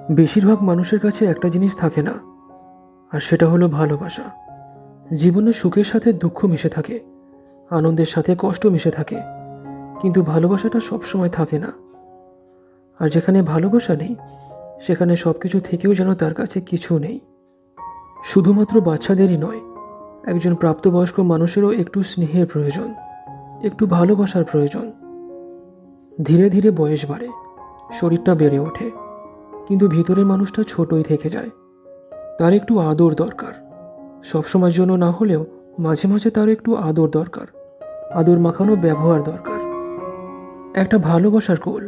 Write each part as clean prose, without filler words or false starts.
বেশিরভাগ মানুষের কাছে একটা জিনিস থাকে না, আর সেটা হলো ভালোবাসা। জীবনে সুখের সাথে দুঃখ মিশে থাকে, আনন্দের সাথে কষ্ট মিশে থাকে, কিন্তু ভালোবাসাটা সবসময় থাকে না। আর যেখানে ভালোবাসা নেই, সেখানে সব কিছু থেকেও যেন তার কাছে কিছু নেই। শুধুমাত্র বাচ্চাদেরই নয়, একজন প্রাপ্তবয়স্ক মানুষেরও একটু স্নেহের প্রয়োজন, একটু ভালোবাসার প্রয়োজন। ধীরে ধীরে বয়স বাড়ে, শরীরটা বেড়ে ওঠে, কিন্তু ভিতরের মানুষটা ছোটই থেকে যায়। তার একটু আদর দরকার, সবসময়ের জন্য না হলেও মাঝে মাঝে তার একটু আদর দরকার, আদর মাখানো ব্যবহার দরকার। একটা ভালোবাসার কোল,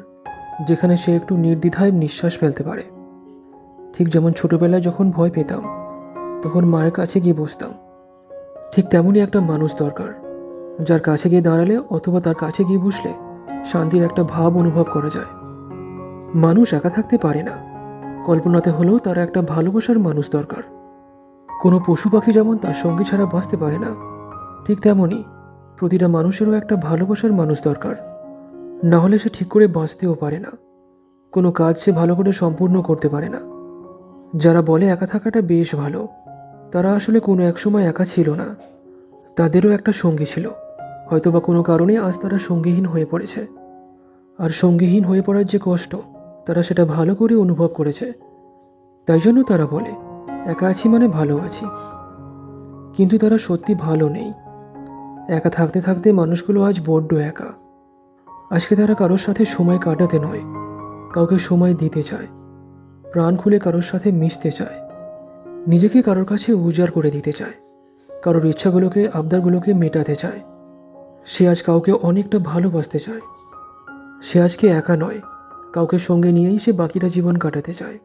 যেখানে সে একটু নির্দ্বিধায় নিঃশ্বাস ফেলতে পারে। ঠিক যেমন ছোটবেলায় যখন ভয় পেতাম, তখন মায়ের কাছে গিয়ে বসতাম, ঠিক তেমনই একটা মানুষ দরকার, যার কাছে গিয়ে দাঁড়ালে অথবা তার কাছে গিয়ে বসলে শান্তির একটা ভাব অনুভব করা যায়। মানুষ একা থাকতে পারে না, কল্পনাতে হলেও তার একটা ভালোবাসার মানুষ দরকার। কোনো পশু পাখি যেমন তার সঙ্গী ছাড়া বাঁচতে পারে না, ঠিক তেমনই প্রতিটা মানুষেরও একটা ভালোবাসার মানুষ দরকার। না হলে সে ঠিক করে বাঁচতেও পারে না, কোনো কাজ সে ভালো করে সম্পূর্ণ করতে পারে না। যারা বলে একা থাকাটা বেশ ভালো, তারা আসলে কোনো এক সময় একা ছিল না, তাদেরও একটা সঙ্গী ছিল। হয়তোবা কোনো কারণে আজ তারা সঙ্গীহীন হয়ে পড়েছে। আর সঙ্গীহীন হয়ে পড়ার যে কষ্ট, তারা সেটা ভালো করে অনুভব করেছে। তাই জন্য তারা বলে একা আছি মানে ভালো আছি, কিন্তু তারা সত্যি ভালো নেই। একা থাকতে থাকতে মানুষগুলো আজ বড্ড একা। আজকে তারা কারোর সাথে সময় কাটাতে নয়, কাউকে সময় দিতে চায়, প্রাণ খুলে কারোর সাথে মিশতে চায়, নিজেকে কারোর কাছে উজাড় করে দিতে চায়, কারোর ইচ্ছাগুলোকে আবদারগুলোকে মেটাতে চায়। সে আজ কাউকে অনেকটা ভালোবাসতে চায়। সে আজকে একা নয়, কাউকে সঙ্গে নিয়েই সে বাকিটা জীবন কাটাতে চায়।